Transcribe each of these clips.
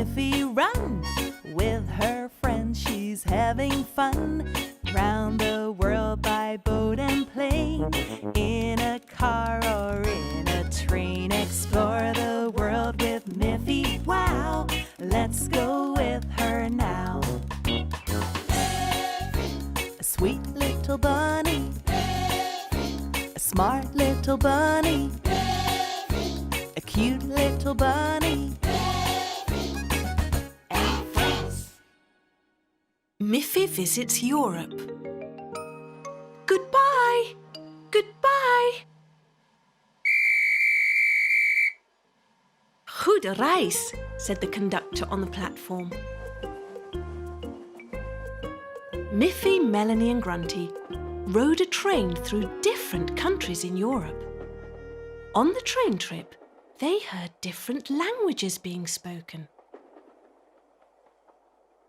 Miffy run? With her friends she's having fun. Round the world by boat and plane. In a car or in a train. Explore the world with Miffy, wow. Let's go with her now. A sweet little bunny, a smart little bunny, a cute little bunny, and friends. Miffy visits Europe. Goodbye! Goodbye! Goede reis, said the conductor on the platform. Miffy, Melanie and Grunty rode a train through different countries in Europe. On the train trip, they heard different languages being spoken.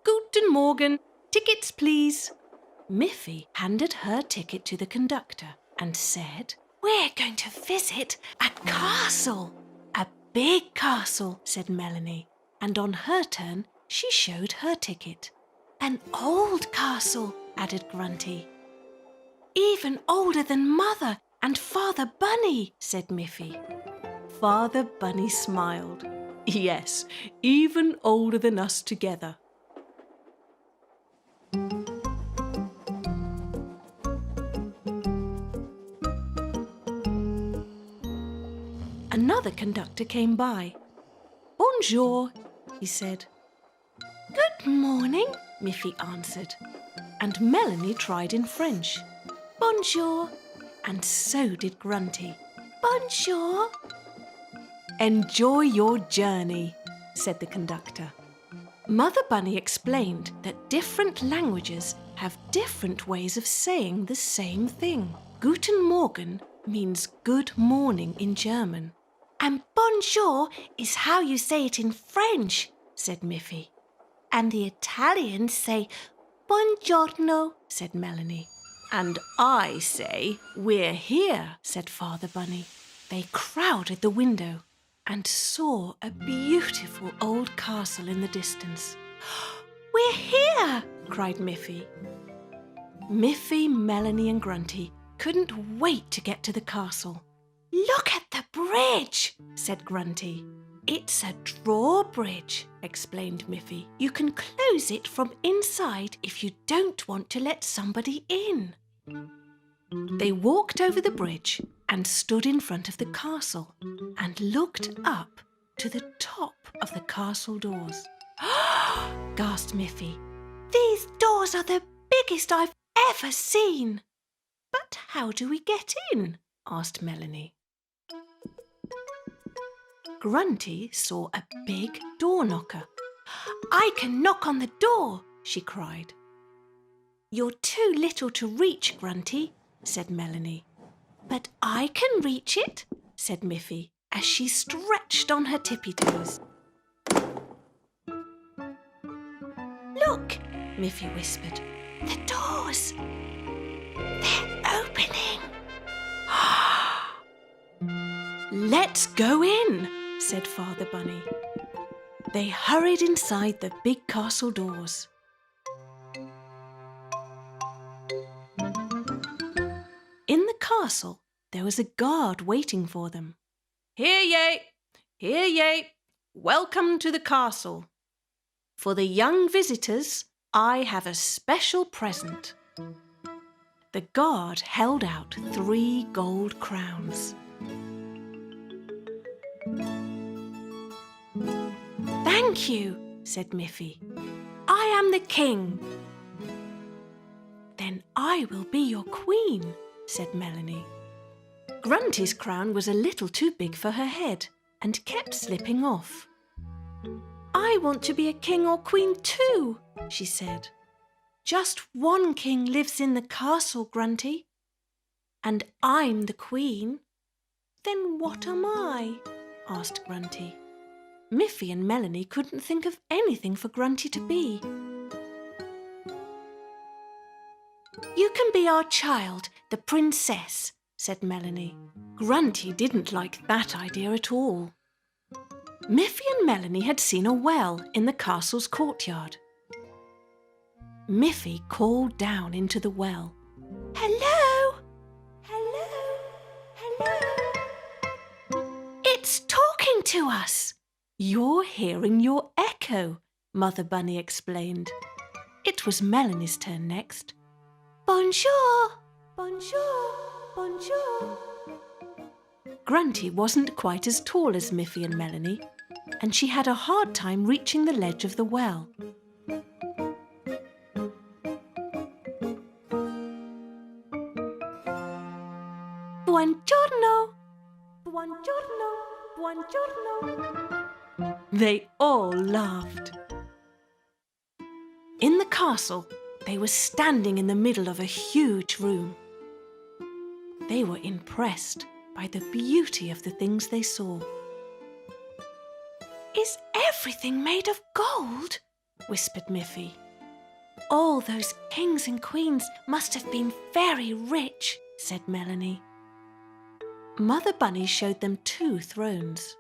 Guten Morgen, tickets please. Miffy handed her ticket to the conductor and said, "We're going to visit a castle." "A big castle," said Melanie, and on her turn she showed her ticket. "An old castle," added Grunty. "Even older than Mother and Father Bunny," said Miffy. Father Bunny smiled. "Yes, even older than us together." Another conductor came by. "Bonjour," he said. "Good morning," Miffy answered, and Melanie tried in French. "Bonjour," and so did Grunty. "Bonjour." "Enjoy your journey," said the conductor. Mother Bunny explained that different languages have different ways of saying the same thing. Guten Morgen means good morning in German. "And bonjour is how you say it in French," said Miffy. "And the Italians say buongiorno," said Melanie. "And I say we're here," said Father Bunny. They crowded the window and saw a beautiful old castle in the distance. "We're here!" cried Miffy. Miffy, Melanie and Grunty couldn't wait to get to the castle. "Look at the bridge," said Grunty. "It's a drawbridge," explained Miffy. "You can close it from inside if you don't want to let somebody in." They walked over the bridge and stood in front of the castle and looked up to the top of the castle doors. Gasped Miffy. "These doors are the biggest I've ever seen." "But how do we get in?" asked Melanie. Grunty saw a big door knocker. "I can knock on the door," she cried. "You're too little to reach, Grunty," said Melanie. "But I can reach it," said Miffy, as she stretched on her tippy toes. "Look," Miffy whispered. "The doors! They're opening!" "Let's go in," said Father Bunny. They hurried inside the big castle doors. In the castle, there was a guard waiting for them. "Hear ye! Hear ye! Welcome to the castle. For the young visitors, I have a special present." The guard held out 3 gold crowns. "Thank you," said Miffy. "I am the king." "Then I will be your queen," said Melanie. Grunty's crown was a little too big for her head and kept slipping off. "I want to be a king or queen too," she said. "Just one king lives in the castle, Grunty. And I'm the queen." "Then what am I?" asked Grunty. Miffy and Melanie couldn't think of anything for Grunty to be. "You can be our child, the princess," said Melanie. Grunty didn't like that idea at all. Miffy and Melanie had seen a well in the castle's courtyard. Miffy called down into the well. Hello! Hello! Hello! It's talking to us! You're hearing your echo, Mother Bunny explained. It was Melanie's turn next. Bonjour! Bonjour! Bonjour! Grunty wasn't quite as tall as Miffy and Melanie, and she had a hard time reaching the ledge of the well. Buongiorno! Buongiorno! Buongiorno! They all laughed. In the castle, they were standing in the middle of a huge room. They were impressed by the beauty of the things they saw. Is everything made of gold? Whispered Miffy. All those kings and queens must have been very rich, said Melanie. Mother Bunny showed them 2 thrones.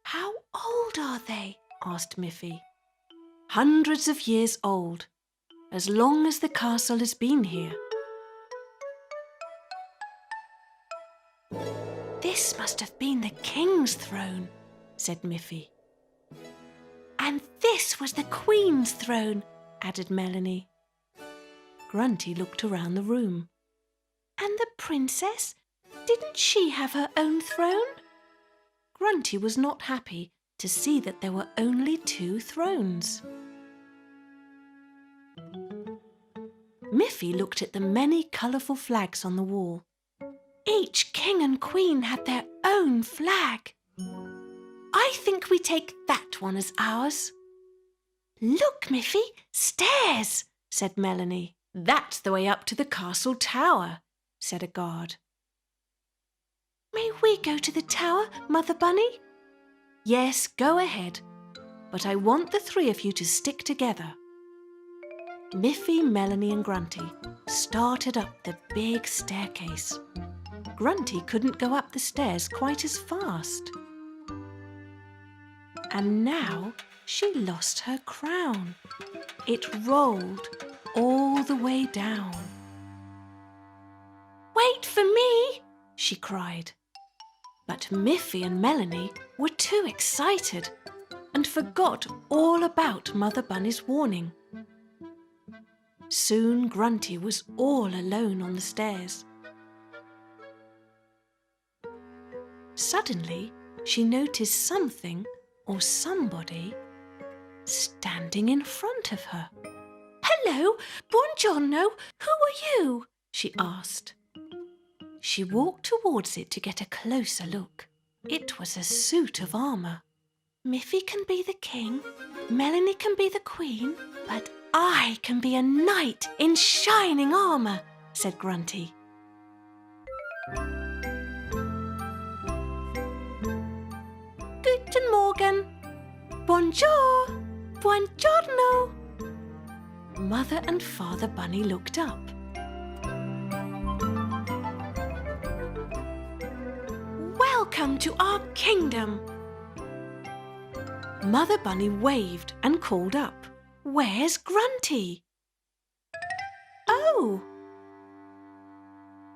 How old are they? Asked Miffy. Hundreds of years old, as long as the castle has been here. This must have been the king's throne, said Miffy. And this was the queen's throne, added Melanie. Grunty looked around the room. And the princess? Didn't she have her own throne? Grunty was not happy to see that there were only 2 thrones. Miffy looked at the many colourful flags on the wall. Each king and queen had their own flag. I think we take that one as ours. Look, Miffy, stairs, said Melanie. That's the way up to the castle tower, said a guard. May we go to the tower, Mother Bunny? Yes, go ahead, but I want the 3 of you to stick together. Miffy, Melanie and Grunty started up the big staircase. Grunty couldn't go up the stairs quite as fast. And now she lost her crown. It rolled all the way down. Wait for me, she cried. But Miffy and Melanie were too excited and forgot all about Mother Bunny's warning. Soon Grunty was all alone on the stairs. Suddenly, she noticed something or somebody standing in front of her. Hello, buongiorno, who are you? She asked. She walked towards it to get a closer look. It was a suit of armour. Miffy can be the king, Melanie can be the queen, but I can be a knight in shining armour, said Grunty. Guten Morgen. Bonjour. Buongiorno. Mother and Father Bunny looked up. Welcome to our kingdom. Mother Bunny waved and called up. Where's Grunty? Oh!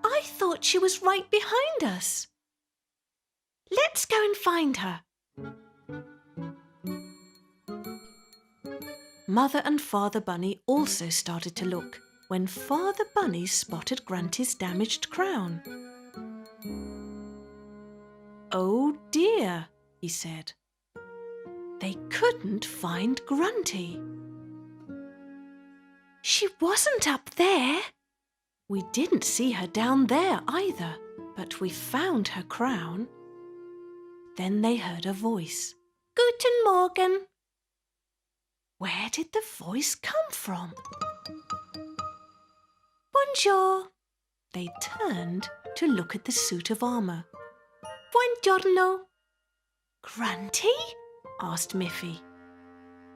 I thought she was right behind us. Let's go and find her. Mother and Father Bunny also started to look when Father Bunny spotted Grunty's damaged crown. Oh dear, he said. They couldn't find Grunty. She wasn't up there. We didn't see her down there either, but we found her crown. Then they heard a voice. Guten Morgen. Where did the voice come from? Bonjour. They turned to look at the suit of armour. Buongiorno. Grunty? Asked Miffy.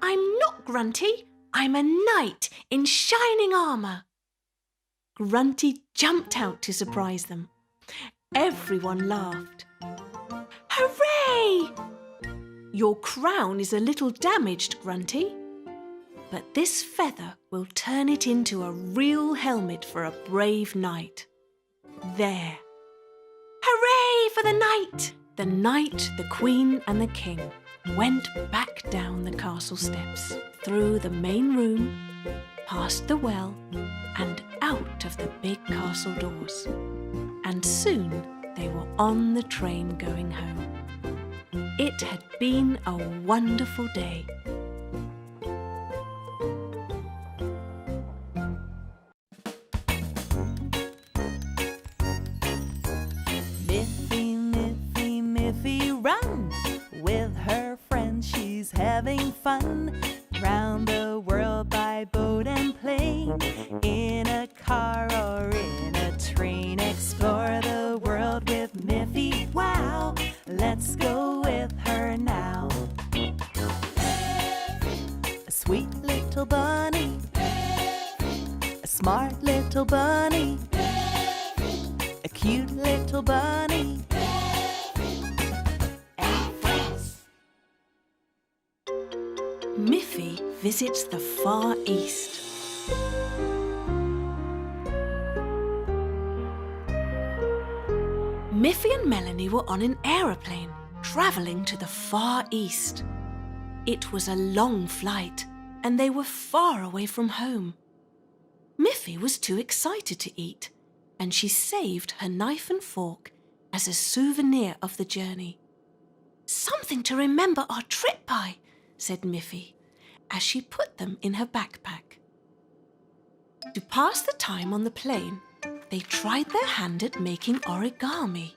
I'm not Grunty. I'm a knight in shining armour. Grunty jumped out to surprise them. Everyone laughed. Hooray! Your crown is a little damaged, Grunty. But this feather will turn it into a real helmet for a brave knight. There. Hooray for the knight! The knight, the queen and the king went back down the castle steps, through the main room, past the well and out of the big castle doors. And soon they were on the train going home. It had been a wonderful day. Miffy, Miffy, Miffy, run! With her friends she's having fun. Round the world by boat and plane. In a car or in a train. Explore the world with Miffy, wow! Let's go with her now. A sweet little bunny. A smart little bunny. A cute little bunny. Miffy visits the Far East. Miffy and Melanie were on an aeroplane travelling to the Far East. It was a long flight and they were far away from home. Miffy was too excited to eat and she saved her knife and fork as a souvenir of the journey. Something to remember our trip by, said Miffy, as she put them in her backpack. To pass the time on the plane, they tried their hand at making origami.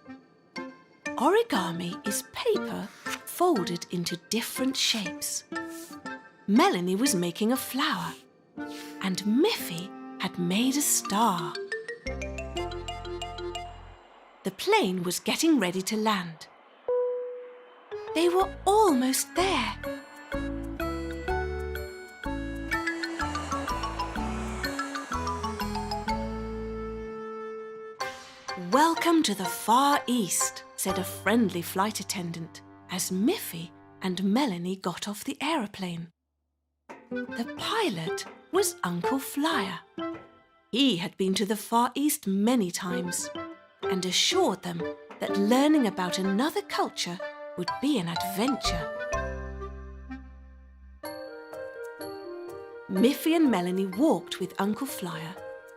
Origami is paper folded into different shapes. Melanie was making a flower, and Miffy had made a star. The plane was getting ready to land. They were almost there. Welcome to the Far East, said a friendly flight attendant as Miffy and Melanie got off the aeroplane. The pilot was Uncle Flyer. He had been to the Far East many times and assured them that learning about another culture would be an adventure. Miffy and Melanie walked with Uncle Flyer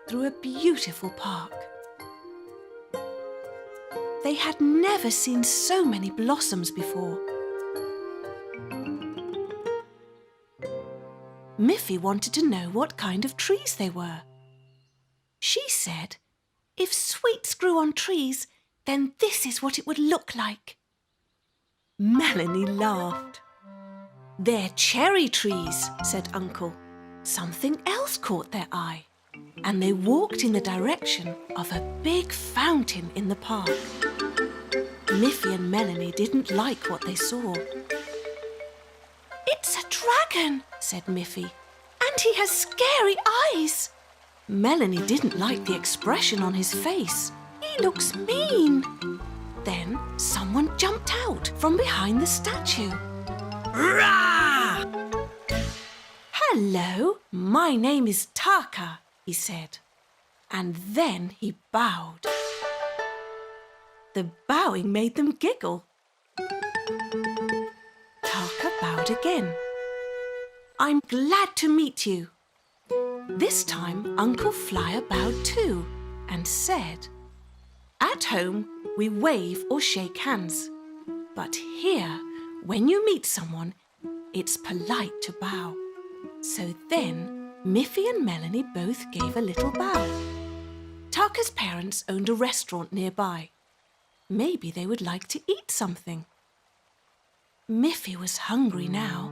through a beautiful park. They had never seen so many blossoms before. Miffy wanted to know what kind of trees they were. She said, "If sweets grew on trees, then this is what it would look like." Melanie laughed. "They're cherry trees," said Uncle. Something else caught their eye, and they walked in the direction of a big fountain in the park. Miffy and Melanie didn't like what they saw. "It's a dragon," said Miffy, "and he has scary eyes." Melanie didn't like the expression on his face. "He looks mean." Then someone jumped out from behind the statue. "Rah!" "Hello, my name is Taka," he said, and then he bowed. The bowing made them giggle. Taka bowed again. "I'm glad to meet you." This time Uncle Flyer bowed too and said, "At home we wave or shake hands, but here when you meet someone it's polite to bow." So then Miffy and Melanie both gave a little bow. Taka's parents owned a restaurant nearby. Maybe they would like to eat something. Miffy was hungry now.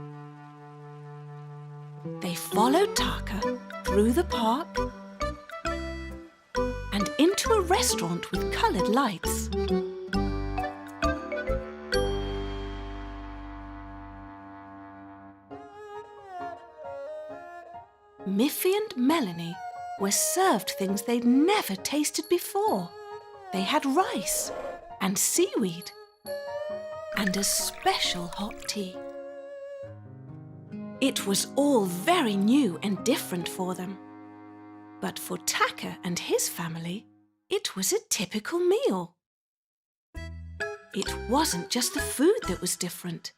They followed Taka through the park and into a restaurant with coloured lights. Miffy and Melanie were served things they'd never tasted before. They had rice and seaweed. and a special hot tea. It was all very new and different for them. But for Taka and his family, it was a typical meal. It wasn't just the food that was different.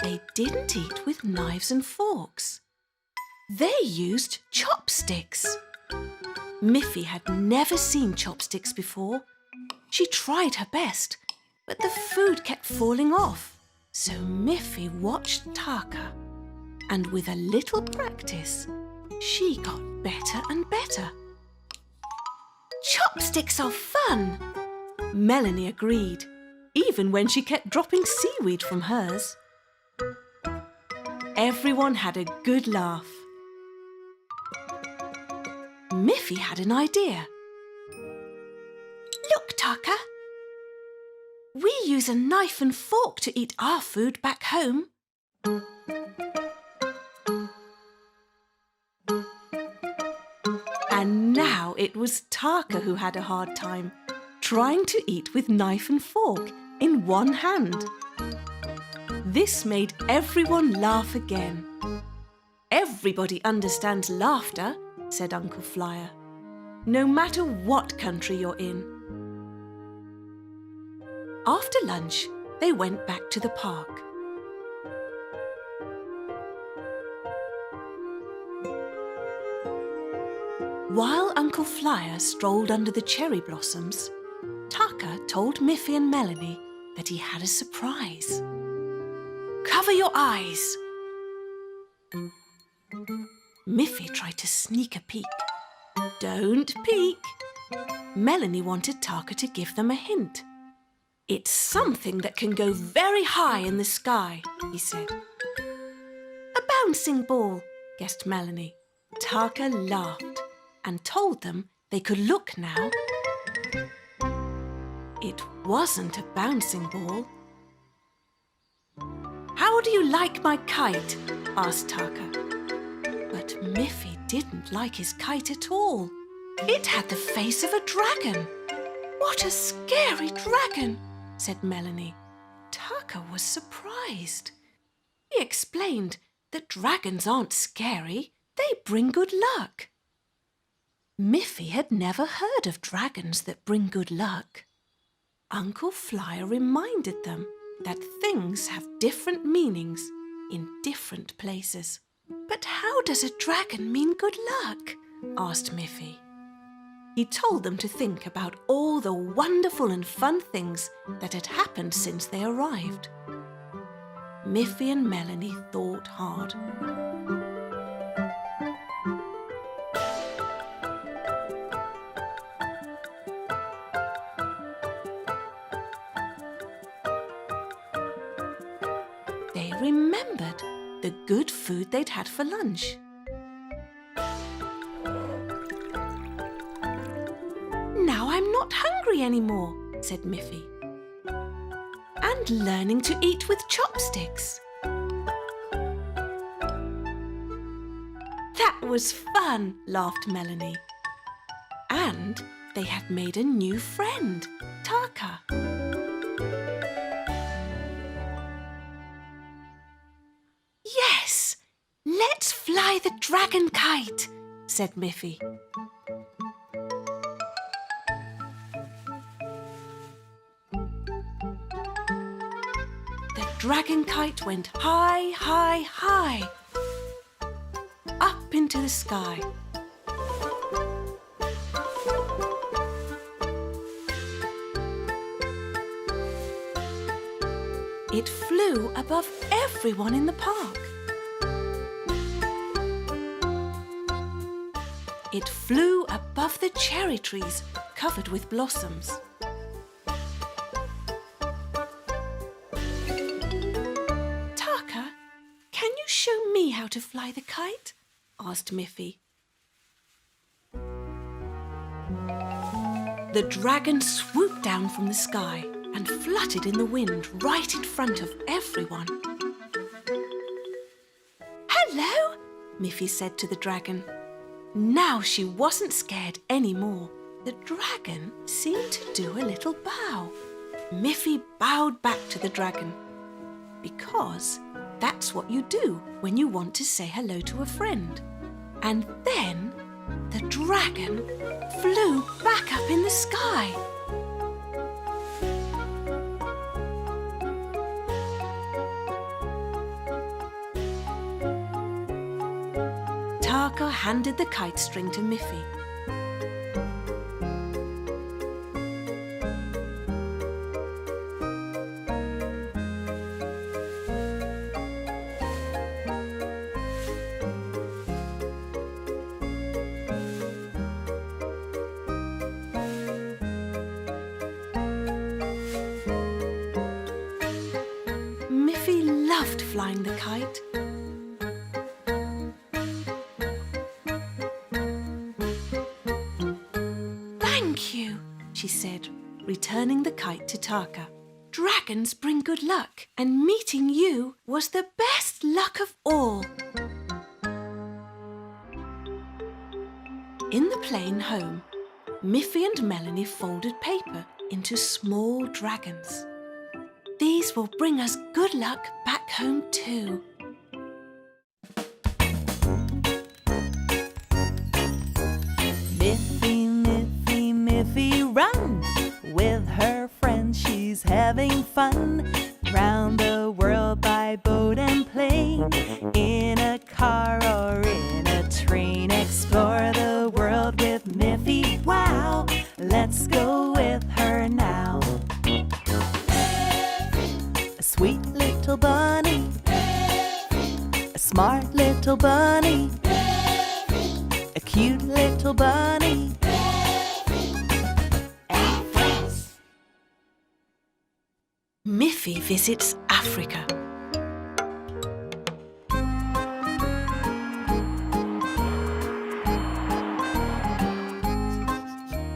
They didn't eat with knives and forks. They used chopsticks. Miffy had never seen chopsticks before. She tried her best, but the food kept falling off. So Miffy watched Taka, and with a little practice, she got better and better. Chopsticks are fun, Melanie agreed, even when she kept dropping seaweed from hers. Everyone had a good laugh. Miffy had an idea. Look, Taka. We use a knife and fork to eat our food back home. And now it was Taka who had a hard time, trying to eat with knife and fork in one hand. This made everyone laugh again. Everybody understands laughter, said Uncle Flyer, no matter what country you're in. After lunch, they went back to the park. While Uncle Flyer strolled under the cherry blossoms, Taka told Miffy and Melanie that he had a surprise. Cover your eyes. Miffy tried to sneak a peek. Don't peek. Melanie wanted Taka to give them a hint. It's something that can go very high in the sky, he said. A bouncing ball, guessed Melanie. Taka laughed and told them they could look now. It wasn't a bouncing ball. How do you like my kite? Asked Taka. But Miffy didn't like his kite at all. It had the face of a dragon. What a scary dragon, said Melanie. Taka was surprised. He explained that dragons aren't scary, they bring good luck. Miffy had never heard of dragons that bring good luck. Uncle Flyer reminded them that things have different meanings in different places. But how does a dragon mean good luck? Asked Miffy. He told them to think about all the wonderful and fun things that had happened since they arrived. Miffy and Melanie thought hard. They remembered the good food they'd had for lunch. Now I'm not hungry anymore, said Miffy. And learning to eat with chopsticks. That was fun, laughed Melanie. And they had made a new friend, Taka. Yes, let's fly the dragon kite, said Miffy. The dragon kite went high, high, high, up into the sky. It flew above everyone in the park. It flew above the cherry trees covered with blossoms. Taka, can you show me how to fly the kite? Asked Miffy. The dragon swooped down from the sky and fluttered in the wind right in front of everyone. Hello, Miffy said to the dragon. Now she wasn't scared anymore. The dragon seemed to do a little bow. Miffy bowed back to the dragon, because that's what you do when you want to say hello to a friend. And then the dragon flew back up in the sky. Tarka handed the kite string to Miffy. Miffy loved flying the kite. Thank you, she said, returning the kite to Tarka. Dragons bring good luck, and meeting you was the best luck of all. In the plane home, Miffy and Melanie folded paper into small dragons. These will bring us good luck back home too. Miffy, Miffy, Miffy, run! With her friends she's having fun. Round the world by boat and plane. In a car or in a train. Explore the world with Miffy, wow! Let's go with her now. A sweet little bunny, a smart little bunny, a cute little bunny, and friends. Miffy visits Africa.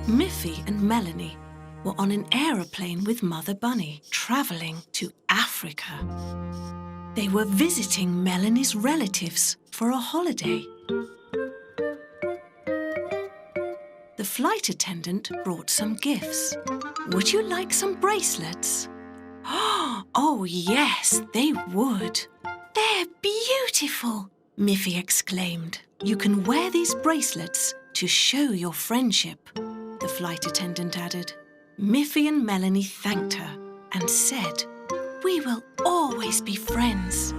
Miffy and Melanie were on an aeroplane with Mother Bunny, travelling to Africa. They were visiting Melanie's relatives for a holiday. The flight attendant brought some gifts. Would you like some bracelets? Oh, yes, they would. They're beautiful, Miffy exclaimed. You can wear these bracelets to show your friendship, the flight attendant added. Miffy and Melanie thanked her and said, "We will always be friends."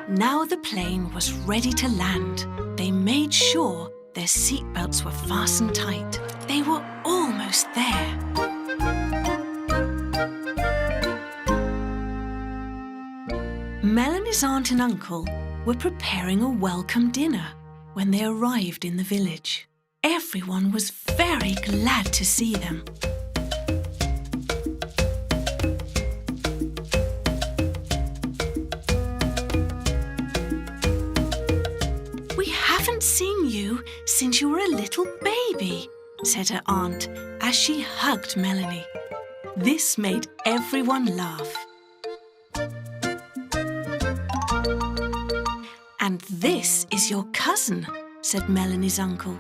Now the plane was ready to land. They made sure their seatbelts were fastened tight. They were almost there. Melanie's aunt and uncle were preparing a welcome dinner when they arrived in the village. Everyone was very glad to see them. "We haven't seen you since you were a little baby," said her aunt as she hugged Melanie. This made everyone laugh. "And this is your cousin," said Melanie's uncle.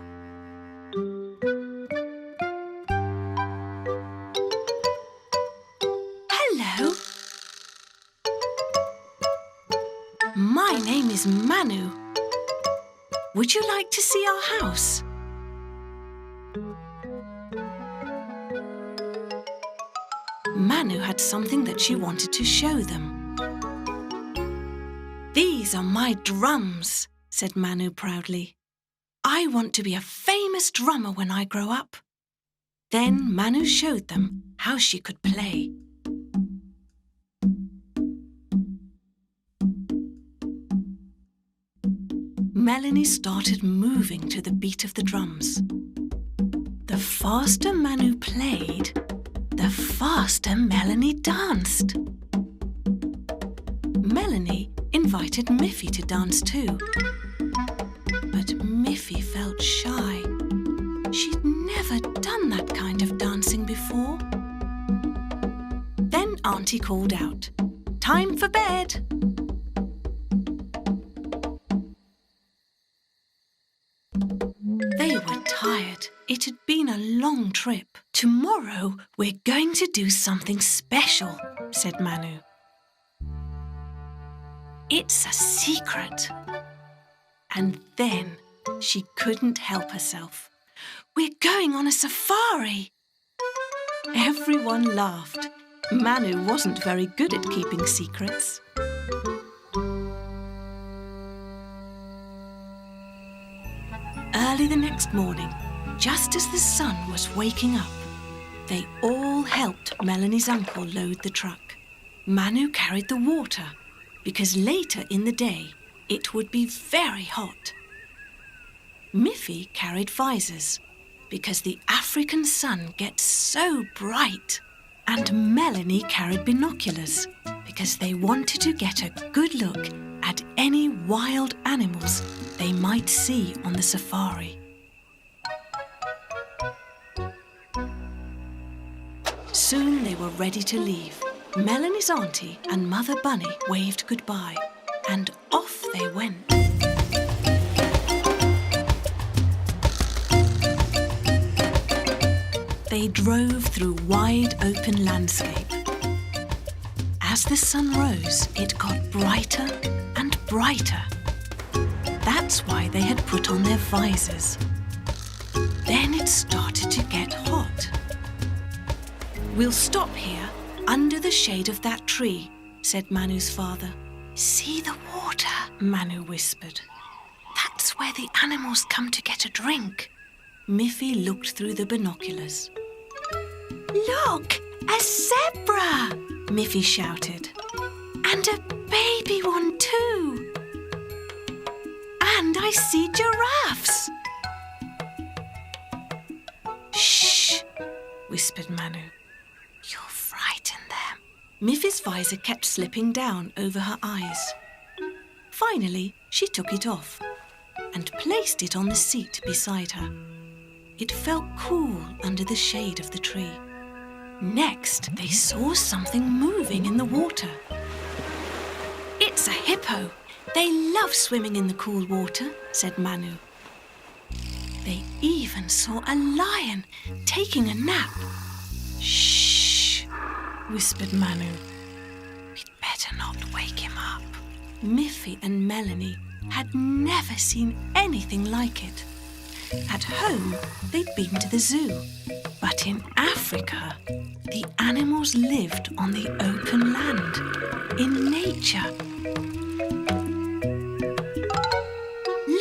"Hello. My name is Manu. Would you like to see our house?" Manu had something that she wanted to show them. "These are my drums," said Manu proudly. "I want to be a famous drummer when I grow up." Then Manu showed them how she could play. Melanie started moving to the beat of the drums. The faster Manu played, the faster Melanie danced. Melanie invited Miffy to dance too. But Miffy felt shy. She'd never done that kind of dancing before. Then Auntie called out, "Time for bed!" tired. It had been a long trip. "Tomorrow we're going to do something special," said Manu. "It's a secret." And then she couldn't help herself. "We're going on a safari." Everyone laughed. Manu wasn't very good at keeping secrets. Early the next morning, just as the sun was waking up, they all helped Melanie's uncle load the truck. Manu carried the water, because later in the day it would be very hot. Miffy carried visors, because the African sun gets so bright. And Melanie carried binoculars, because they wanted to get a good look at any wild animals they might see on the safari. Soon they were ready to leave. Melanie's auntie and Mother Bunny waved goodbye, and off they went. They drove through wide open landscape. As the sun rose, it got brighter and brighter. That's why they had put on their visors. Then it started to get hot. "We'll stop here, under the shade of that tree," said Manu's father. "See the water?" Manu whispered. "That's where the animals come to get a drink." Miffy looked through the binoculars. "Look, a zebra!" Miffy shouted. "And a baby one too! And I see giraffes!" "Shh!" whispered Manu. "You'll frighten them." Miffy's visor kept slipping down over her eyes. Finally, she took it off and placed it on the seat beside her. It felt cool under the shade of the tree. Next, they saw something moving in the water. "It's a hippo. They love swimming in the cool water," said Manu. They even saw a lion taking a nap. "Shh," whispered Manu. "We'd better not wake him up." Miffy and Melanie had never seen anything like it. At home, they'd been to the zoo. But in Africa, the animals lived on the open land, in nature.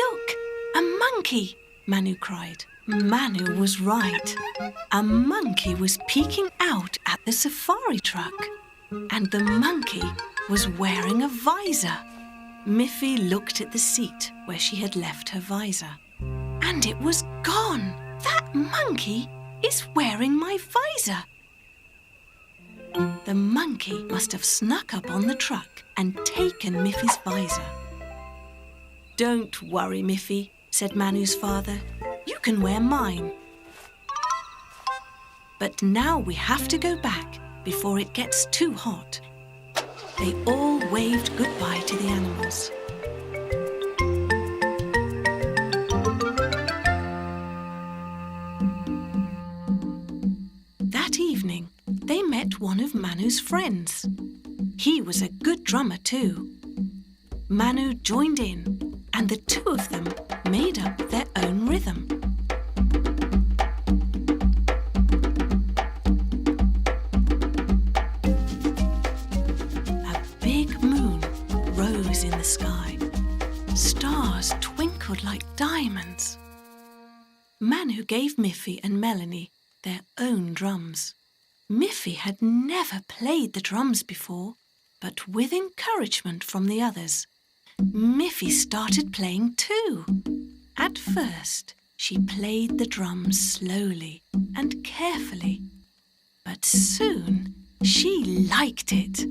"Look, a monkey!" Manu cried. Manu was right. A monkey was peeking out at the safari truck, and the monkey was wearing a visor. Miffy looked at the seat where she had left her visor, and it was gone. "That monkey is wearing my visor." The monkey must have snuck up on the truck and taken Miffy's visor. "Don't worry, Miffy," said Manu's father. "You can wear mine." But now we have to go back before it gets too hot. They all waved goodbye to the animals. That evening, they met one of Manu's friends. He was a good drummer too. Manu joined in, and the two of them made up their own rhythm. A big moon rose in the sky. Stars twinkled like diamonds. Manu gave Miffy and Melanie their own drums. Miffy had never played the drums before, but with encouragement from the others, Miffy started playing too. At first, she played the drums slowly and carefully, but soon she liked it.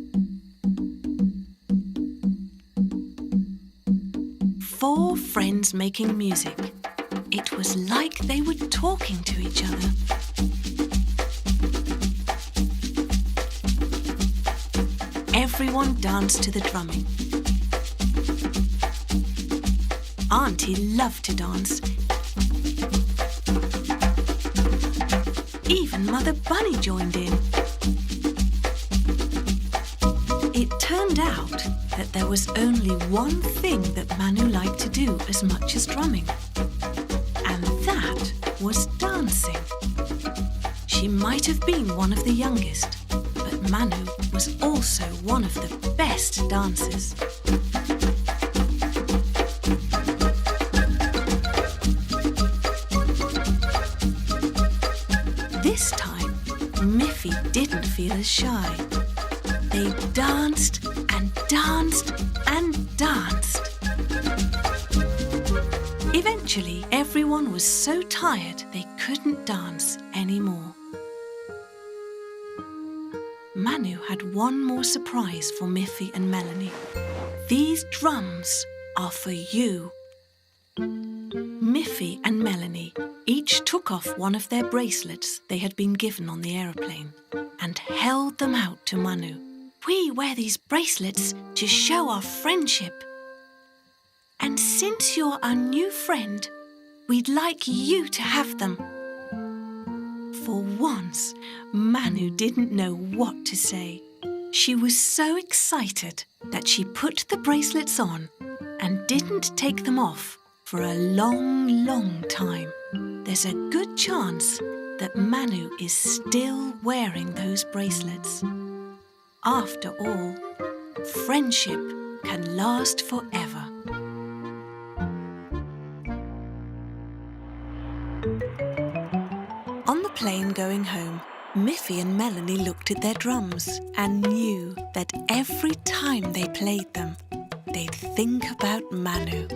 4 friends making music. It was like they were talking to each other. Everyone danced to the drumming. Auntie loved to dance. and Mother Bunny joined in. It turned out that there was only one thing that Manu liked to do as much as drumming, and that was dancing. She might have been one of the youngest, but Manu was also one of the best dancers. This time, Miffy didn't feel as shy. They danced and danced and danced. Eventually, everyone was so tired they couldn't dance anymore. Manu had one more surprise for Miffy and Melanie. These drums are for you. Miffy and Melanie each took off one of their bracelets they had been given on the aeroplane and held them out to Manu. We wear these bracelets to show our friendship. And since you're our new friend, we'd like you to have them. For once, Manu didn't know what to say. She was so excited that she put the bracelets on and didn't take them off for a long, long time. There's a good chance that Manu is still wearing those bracelets. After all, friendship can last forever. On the plane going home, Miffy and Melanie looked at their drums and knew that every time they played them, they'd think about Manu.